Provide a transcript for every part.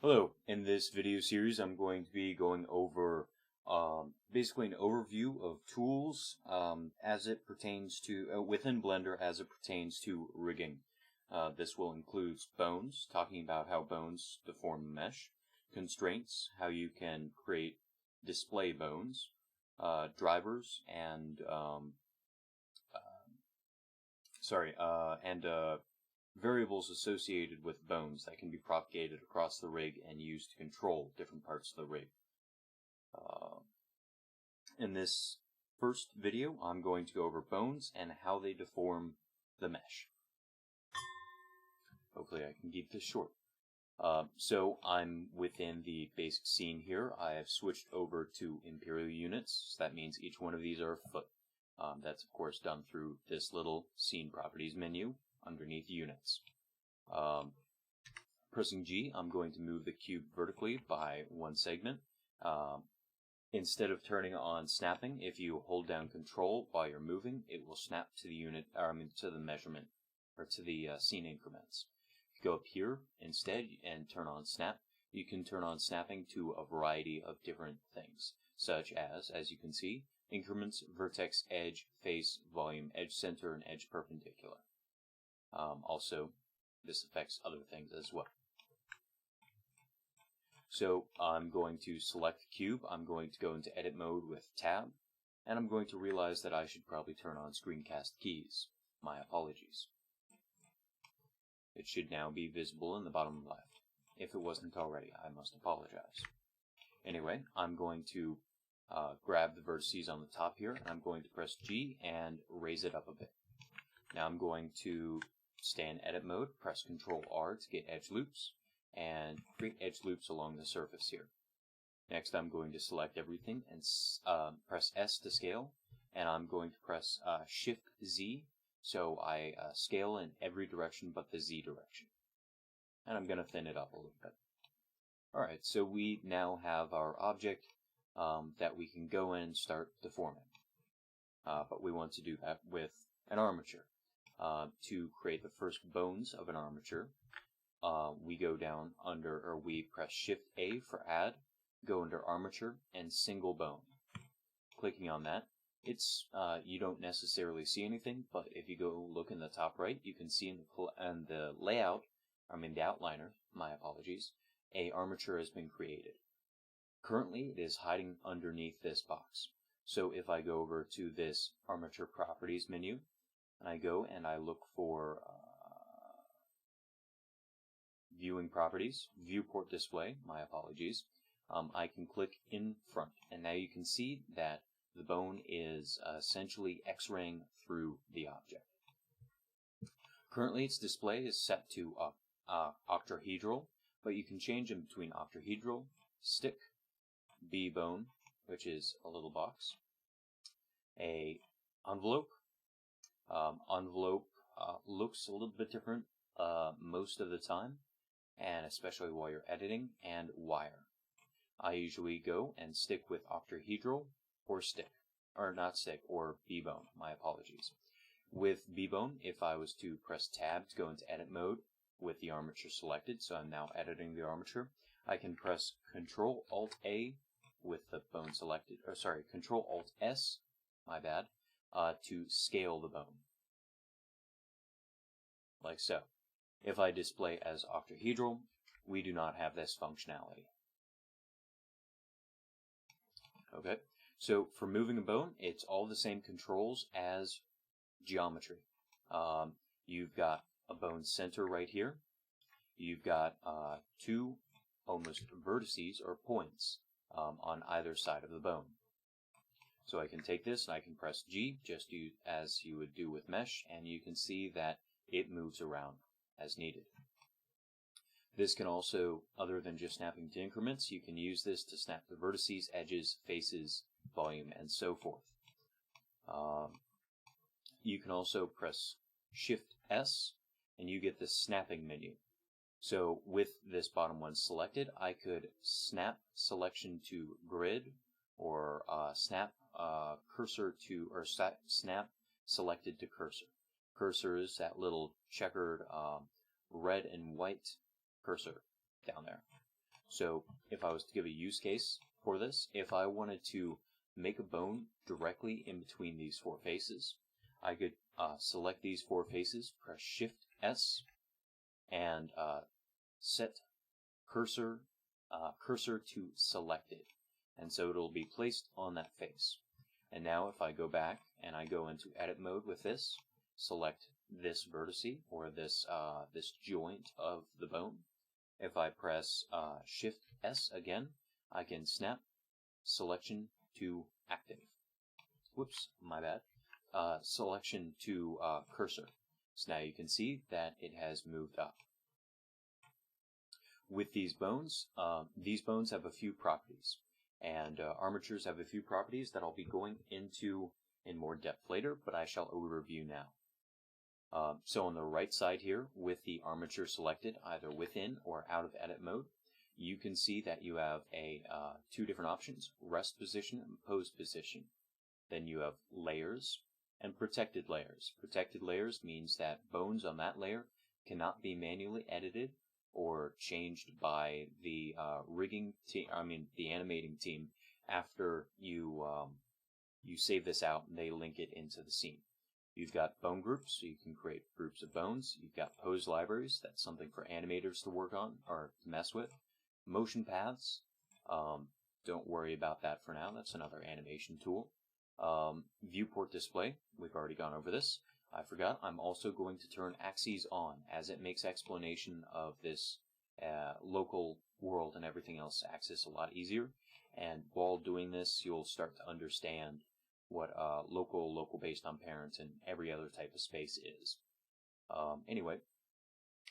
Hello, in this video series I'm going to be going over basically an overview of tools as it pertains to, within Blender as it pertains to rigging. This will include bones, talking about how bones deform the mesh, constraints, how you can create display bones, drivers, and variables associated with bones that can be propagated across the rig and used to control different parts of the rig. In this first video, I'm going to go over bones and how they deform the mesh. Hopefully I can keep this short. So I'm within the basic scene here. I have switched over to imperial units. So that means each one of these are a foot. That's of course done through this little scene properties menu underneath units. Pressing G, I'm going to move the cube vertically by one segment. Instead of turning on snapping, if you hold down Control while you're moving, it will snap to the unit, to the measurement, or to the scene increments. If you go up here instead and turn on snap, you can turn on snapping to a variety of different things, such as you can see, increments, vertex, edge, face, volume, edge center, and edge perpendicular. Also, this affects other things as well. So I'm going to select the cube, I'm going to go into edit mode with tab, and I'm going to realize that I should probably turn on screencast keys. My apologies. It should now be visible in the bottom left. If it wasn't already, I must apologize. Anyway, I'm going to grab the vertices on the top here, and I'm going to press G and raise it up a bit. Now I'm going to stay in edit mode, press Ctrl R to get edge loops, and create edge loops along the surface here. Next I'm going to select everything and press S to scale, and I'm going to press Shift Z, so I scale in every direction but the Z direction. And I'm going to thin it up a little bit. Alright, so we now have our object that we can go in and start deforming. But we want to do that with an armature. To create the first bones of an armature, we go down under, or we press Shift A for add, go under armature and single bone. Clicking on that, it's you don't necessarily see anything, but if you go look in the top right, you can see in the layout, the outliner, my apologies, a armature has been created. Currently, it is hiding underneath this box. So if I go over to this armature properties menu, and I go and I look for viewing properties, viewport display, my apologies, I can click in front, and now you can see that the bone is essentially X-raying through the object. Currently its display is set to octahedral, but you can change in between octahedral, stick, B-bone, which is a little box, a envelope. Envelope looks a little bit different most of the time, and especially while you're editing, and wire. I usually go and stick with octahedral or stick, or not stick, or B-bone, my apologies. With B-bone, if I was to press tab to go into edit mode with the armature selected, so I'm now editing the armature, I can press Control Alt A with the bone selected, or sorry, Control Alt S, my bad, to scale the bone. Like so. If I display as octahedral, we do not have this functionality. Okay, so for moving a bone, it's all the same controls as geometry. You've got a bone center right here. You've got two almost vertices or points on either side of the bone. So I can take this and I can press G just as you would do with mesh, and you can see that it moves around as needed. This can also, other than just snapping to increments, you can use this to snap the vertices, edges, faces, volume, and so forth. You can also press Shift S and you get the snapping menu. So with this bottom one selected, I could snap selection to grid, or snap cursor to, or snap selected to cursor. Cursor is that little checkered red and white cursor down there. So if I was to give a use case for this, if I wanted to make a bone directly in between these four faces, I could select these four faces, press Shift S, and set cursor to selected, and so it'll be placed on that face. And now if I go back and I go into edit mode with this, select this vertice or this joint of the bone. If I press Shift S again, I can snap selection to active. Whoops, my bad. Selection to cursor. So now you can see that it has moved up. With these bones have a few properties, and armatures have a few properties that I'll be going into in more depth later, but I shall overview now. So on the right side here, with the armature selected either within or out of edit mode, you can see that you have two different options, rest position and pose position. Then you have layers and protected layers. Protected layers means that bones on that layer cannot be manually edited or changed by the rigging team, the animating team, after you save this out and they link it into the scene. You've got bone groups, so you can create groups of bones. You've got pose libraries, that's something for animators to work on or to mess with. Motion paths, don't worry about that for now, that's another animation tool. Viewport display, we've already gone over this. I forgot, I'm also going to turn axes on, as it makes explanation of this local world and everything else axis a lot easier. And while doing this, you'll start to understand what local based on parents, and every other type of space is. Anyway,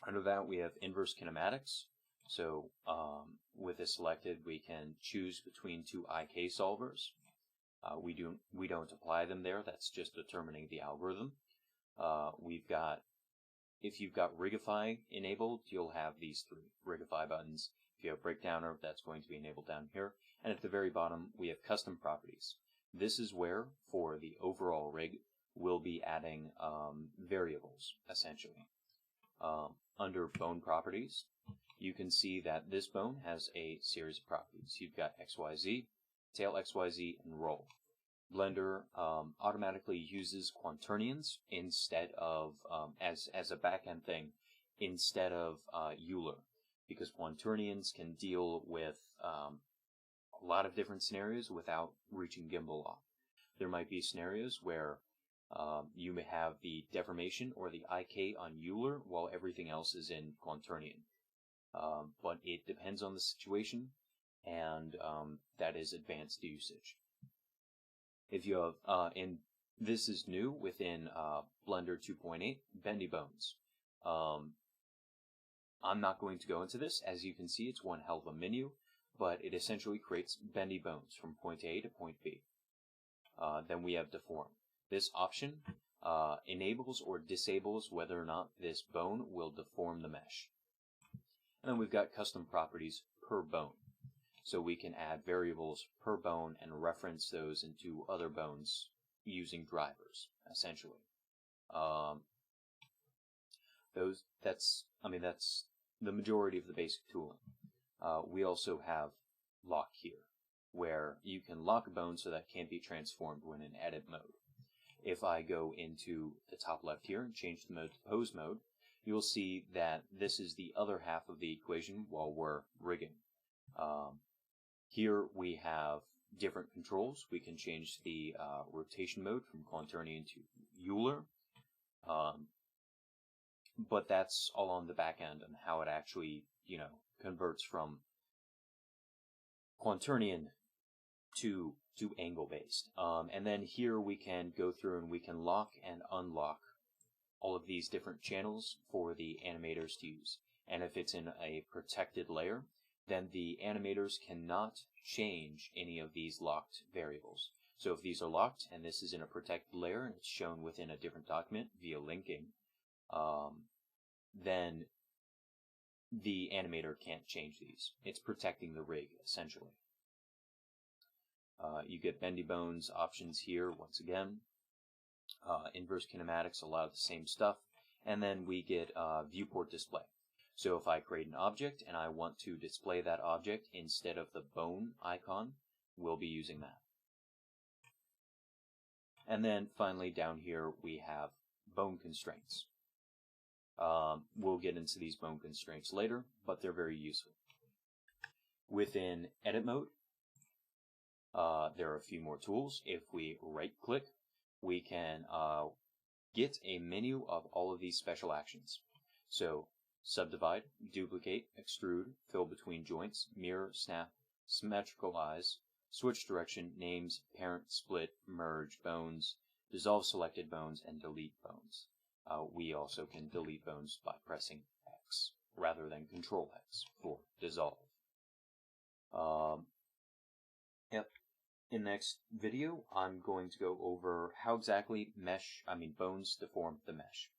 under that we have inverse kinematics. So with this selected, we can choose between two IK solvers. We don't apply them there. That's just determining the algorithm. If you've got Rigify enabled, you'll have these three Rigify buttons. If you have Breakdowner, that's going to be enabled down here. And at the very bottom, we have custom properties. This is where, for the overall rig, we'll be adding variables, essentially. Under bone properties, you can see that this bone has a series of properties. You've got XYZ, tail XYZ, and roll. Blender automatically uses quaternions instead of, as a back-end thing, instead of Euler, because quaternions can deal with a lot of different scenarios without reaching gimbal lock. There might be scenarios where you may have the deformation or the IK on Euler while everything else is in quaternion. But it depends on the situation, and that is advanced usage. If you have, and this is new within Blender 2.8, bendy bones. I'm not going to go into this. As you can see, it's one hell of a menu, but it essentially creates bendy bones from point A to point B. Then we have deform. This option enables or disables whether or not this bone will deform the mesh. And then we've got custom properties per bone. So we can add variables per bone and reference those into other bones using drivers, essentially. That's the majority of the basic tooling. We also have lock here, where you can lock a bone so that it can't be transformed when in edit mode. If I go into the top left here and change the mode to pose mode, you'll see that this is the other half of the equation while we're rigging. Here we have different controls. We can change the rotation mode from quaternion to Euler, but that's all on the back end and how it actually, converts from quaternion to angle based. And then here we can go through and we can lock and unlock all of these different channels for the animators to use. And if it's in a protected layer, then the animators cannot change any of these locked variables. So if these are locked and this is in a protected layer and it's shown within a different document via linking, then the animator can't change these. It's protecting the rig, essentially. You get bendy bones options here once again. Inverse kinematics, a lot of the same stuff. And then we get viewport display. So if I create an object and I want to display that object instead of the bone icon, we'll be using that. And then finally down here we have bone constraints. We'll get into these bone constraints later, but they're very useful. Within edit mode, there are a few more tools. If we right click, we can get a menu of all of these special actions. So subdivide, duplicate, extrude, fill between joints, mirror, snap, symmetricalize, switch direction, names, parent, split, merge bones, dissolve selected bones, and delete bones. We also can delete bones by pressing X rather than Control X for dissolve. Yep. In the next video, I'm going to go over how exactly bones deform the mesh.